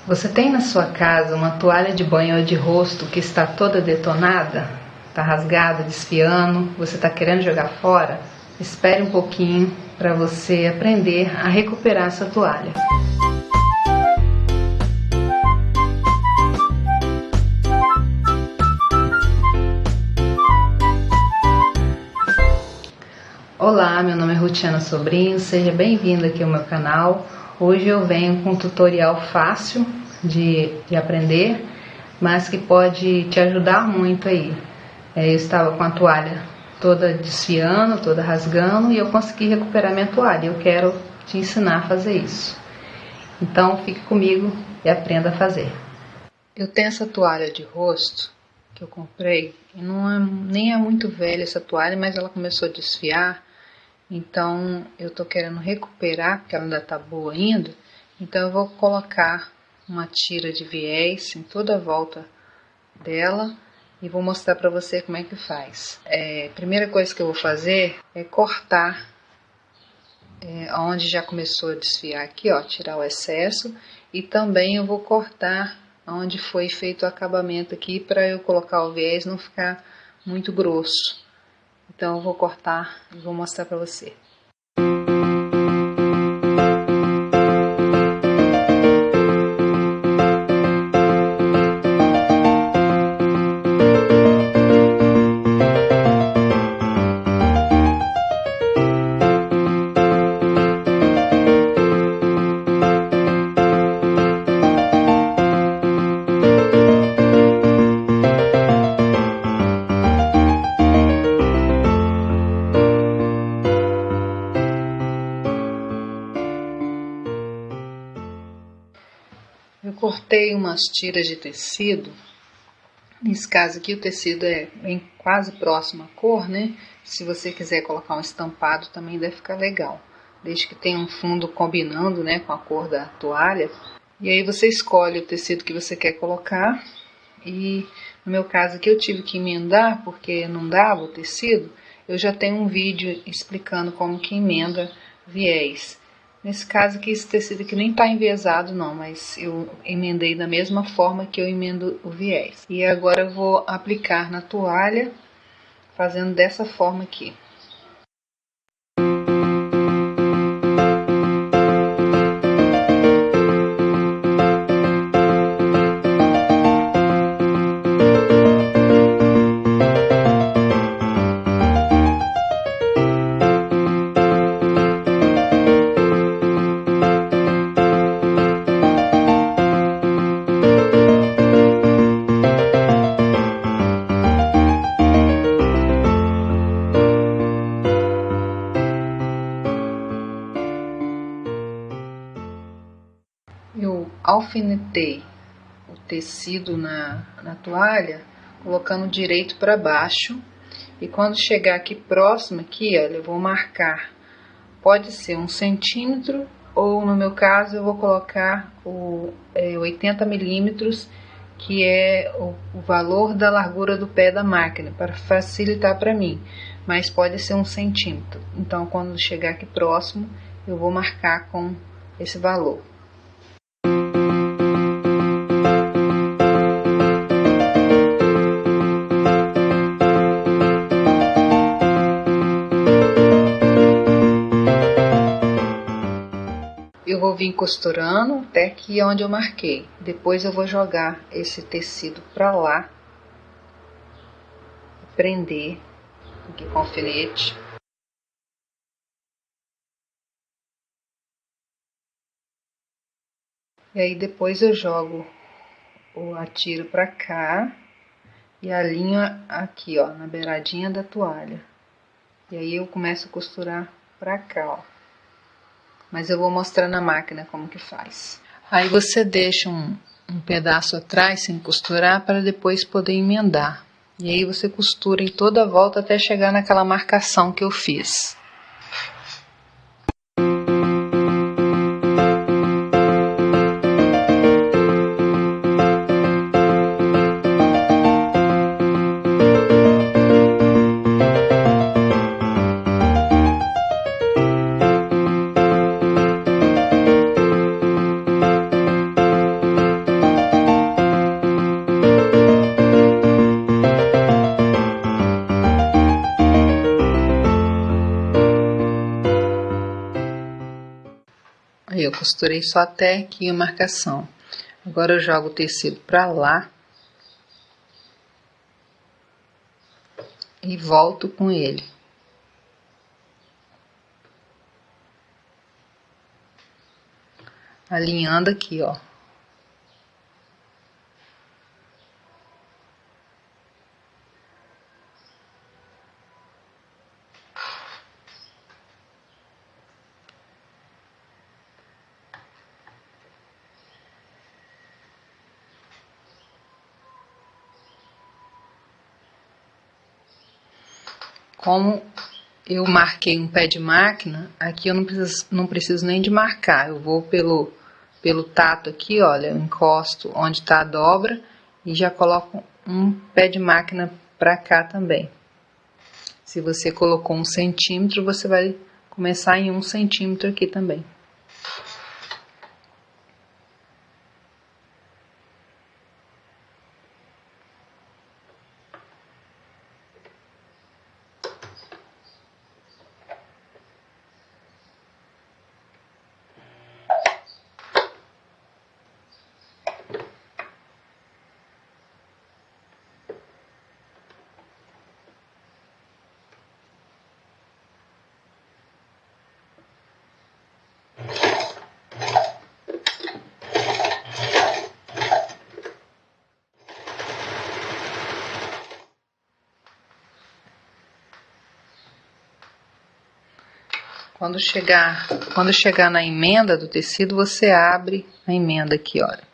Você tem na sua casa uma toalha de banho ou de rosto que está toda detonada? Está rasgada, desfiando, você está querendo jogar fora? Espere um pouquinho para você aprender a recuperar essa toalha. Olá, meu nome é Rutiana Sobrinho, seja bem-vindo aqui ao meu canal. Hoje eu venho com um tutorial fácil de aprender, mas que pode te ajudar muito aí. Eu estava com a toalha toda desfiando, toda rasgando, e eu consegui recuperar minha toalha. Eu quero te ensinar a fazer isso. Então fique comigo e aprenda a fazer. Eu tenho essa toalha de rosto que eu comprei, e nem é muito velha essa toalha, mas ela começou a desfiar. Então eu tô querendo recuperar, porque ela ainda tá boa ainda. Então eu vou colocar uma tira de viés em toda a volta dela e vou mostrar para você como é que faz. A primeira coisa que eu vou fazer é cortar onde já começou a desfiar aqui, ó, tirar o excesso, e também eu vou cortar onde foi feito o acabamento aqui para eu colocar o viés não ficar muito grosso. Então eu vou cortar e vou mostrar para você. Eu cortei umas tiras de tecido. Nesse caso aqui o tecido é bem quase próximo à cor, né? Se você quiser colocar um estampado também deve ficar legal, desde que tenha um fundo combinando, né, com a cor da toalha. E aí você escolhe o tecido que você quer colocar. E no meu caso aqui eu tive que emendar porque não dava o tecido. Eu já tenho um vídeo explicando como que emenda viés. Nesse caso aqui, esse tecido aqui nem está enviesado não, mas eu emendei da mesma forma que eu emendo o viés. E agora eu vou aplicar na toalha, fazendo dessa forma aqui. Eu alfinetei o tecido na toalha, colocando direito para baixo, e quando chegar aqui próximo, aqui, olha, eu vou marcar, pode ser 1 centímetro, ou no meu caso eu vou colocar 80 milímetros, que é o valor da largura do pé da máquina, para facilitar para mim, mas pode ser 1 centímetro. Então quando chegar aqui próximo, eu vou marcar com esse valor. Eu vou vir costurando até aqui onde eu marquei. Depois eu vou jogar esse tecido para lá, prender aqui com alfinete. E aí depois eu jogo a tira para cá e alinho aqui, ó, na beiradinha da toalha. E aí eu começo a costurar para cá, ó. Mas eu vou mostrar na máquina como que faz. Aí você deixa um pedaço atrás sem costurar para depois poder emendar. E aí você costura em toda a volta até chegar naquela marcação que eu fiz. costurei só até aqui a marcação. Agora eu jogo o tecido para lá e volto com ele. Alinhando aqui, ó. Como eu marquei um pé de máquina, aqui eu não preciso nem de marcar. Eu vou pelo tato aqui, olha, eu encosto onde está a dobra e já coloco um pé de máquina para cá também. Se você colocou 1 centímetro, você vai começar em 1 centímetro aqui também. Quando chegar na emenda do tecido, você abre a emenda aqui, olha.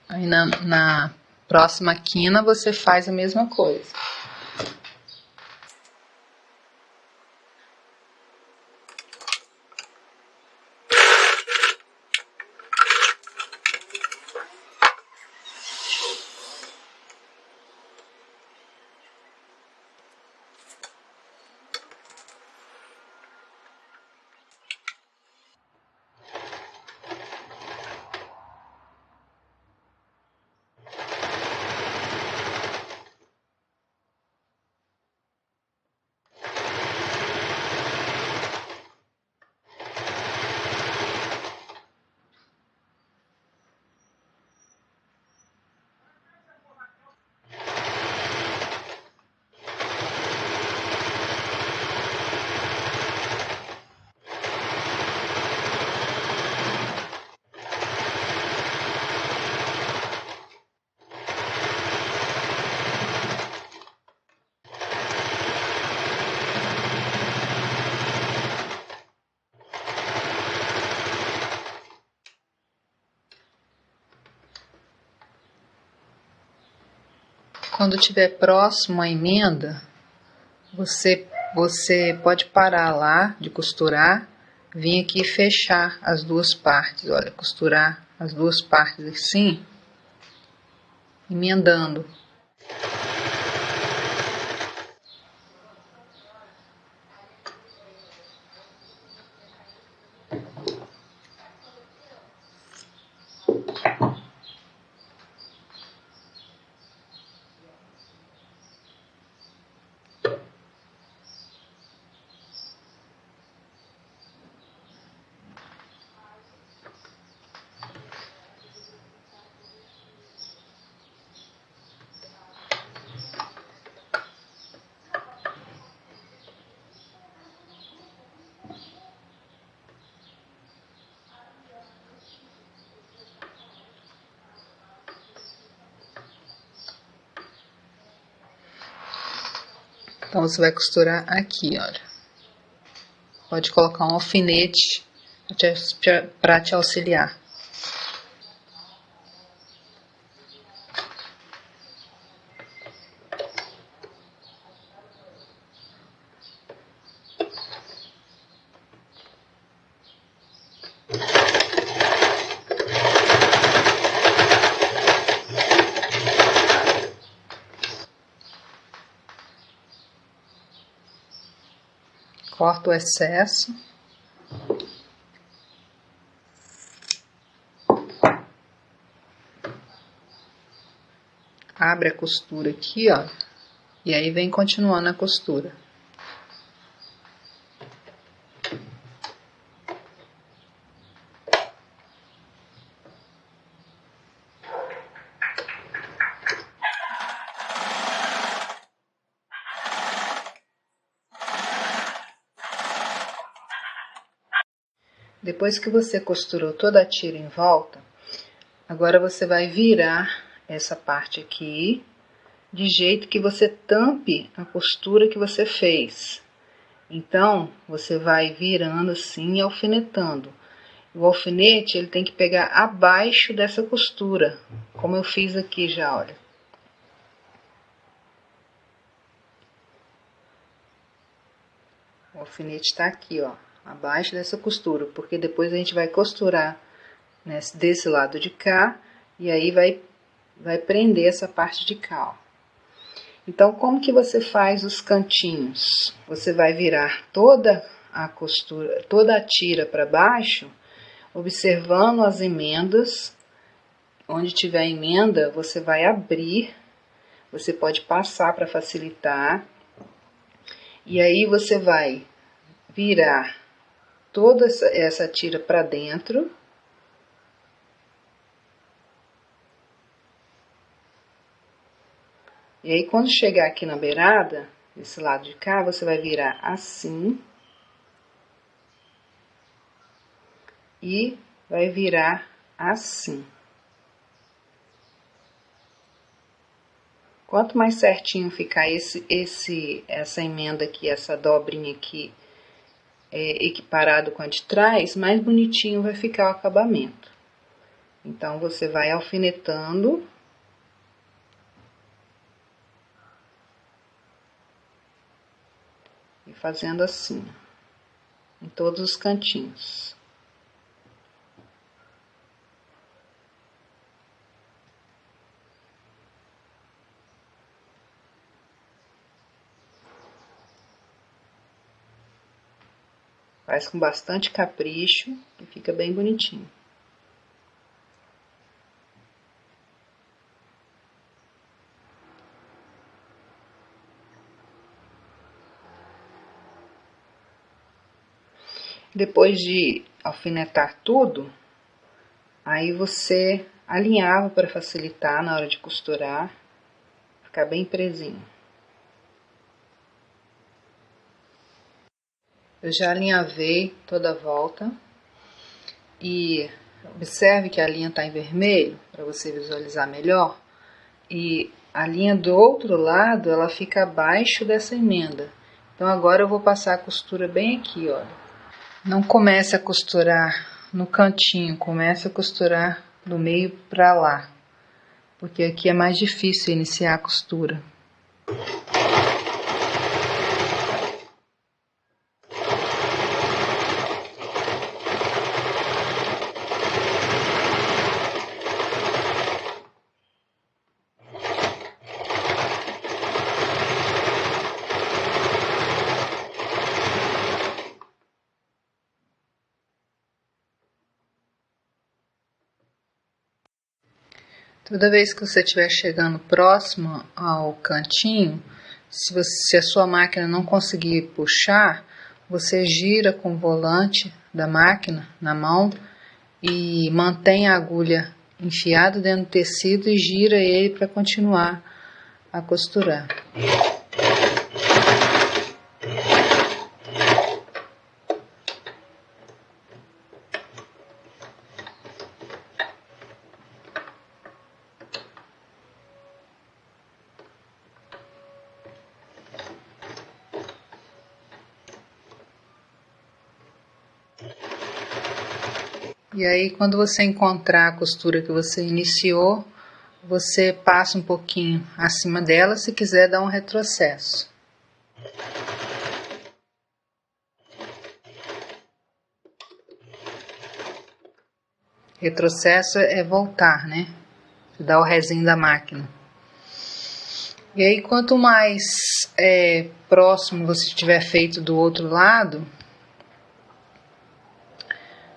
Aí na próxima quina você faz a mesma coisa. Quando estiver próximo à emenda, você pode parar lá de costurar, vir aqui e fechar as duas partes, olha, costurar as duas partes assim, emendando. Então você vai costurar aqui, olha. Pode colocar um alfinete para te auxiliar. Corta o excesso. Abre a costura aqui, ó. E aí vem continuando a costura. Depois que você costurou toda a tira em volta, agora você vai virar essa parte aqui, de jeito que você tampe a costura que você fez. Então, você vai virando assim e alfinetando. O alfinete, ele tem que pegar abaixo dessa costura, como eu fiz aqui já, olha. O alfinete está aqui, ó, abaixo dessa costura, porque depois a gente vai costurar desse lado de cá, e aí vai prender essa parte de cá, ó. Então, como que você faz os cantinhos? Você vai virar toda a costura, toda a tira para baixo, observando as emendas. Onde tiver emenda, você vai abrir, você pode passar para facilitar. E aí você vai virar toda essa tira para dentro. E aí, quando chegar aqui na beirada, desse lado de cá, você vai virar assim. E vai virar assim. Quanto mais certinho ficar essa emenda aqui, essa dobrinha aqui, equiparado com a de trás, mais bonitinho vai ficar o acabamento. Então, você vai alfinetando. E fazendo assim, em todos os cantinhos. Faz com bastante capricho e fica bem bonitinho. Depois de alfinetar tudo, aí você alinhava para facilitar na hora de costurar, ficar bem presinho. Eu já alinhavei toda a volta e observe que a linha está em vermelho, para você visualizar melhor. E a linha do outro lado, ela fica abaixo dessa emenda. Então, agora eu vou passar a costura bem aqui, olha. Não comece a costurar no cantinho, comece a costurar do meio para lá. Porque aqui é mais difícil iniciar a costura. Toda vez que você estiver chegando próximo ao cantinho, se a sua máquina não conseguir puxar, você gira com o volante da máquina na mão e mantém a agulha enfiada dentro do tecido e gira ele para continuar a costurar. E aí, quando você encontrar a costura que você iniciou, você passa um pouquinho acima dela, se quiser dar um retrocesso. Retrocesso é voltar, né? Dá o rezinho da máquina. E aí, quanto mais próximo você tiver feito do outro lado,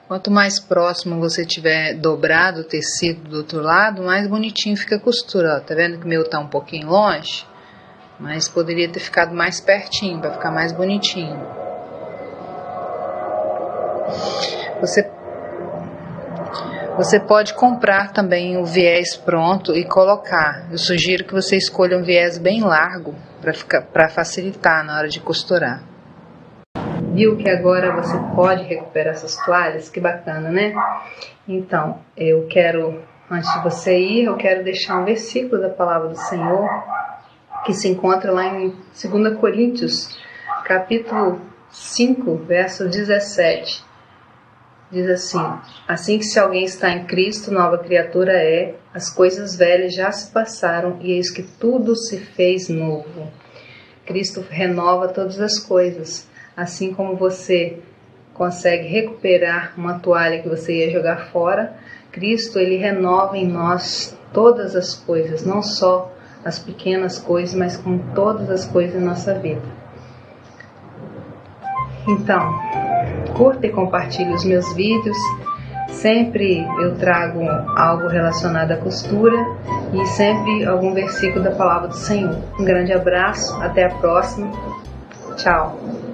quanto mais próximo você tiver dobrado o tecido do outro lado, mais bonitinho fica a costura. Ó, tá vendo que o meu tá um pouquinho longe? Mas poderia ter ficado mais pertinho para ficar mais bonitinho. Você pode comprar também o viés pronto e colocar. Eu sugiro que você escolha um viés bem largo para facilitar na hora de costurar. Viu que agora você pode recuperar essas toalhas? Que bacana, né? Então, antes de você ir, eu quero deixar um versículo da palavra do Senhor que se encontra lá em 2 Coríntios, capítulo 5, verso 17. Diz assim: assim que se alguém está em Cristo, nova criatura é, as coisas velhas já se passaram e eis que tudo se fez novo. Cristo renova todas as coisas, assim como você consegue recuperar uma toalha que você ia jogar fora, Cristo ele renova em nós todas as coisas, não só as pequenas coisas, mas com todas as coisas da nossa vida. Então, curta e compartilhe os meus vídeos. Sempre eu trago algo relacionado à costura e sempre algum versículo da palavra do Senhor. Um grande abraço, até a próxima. Tchau.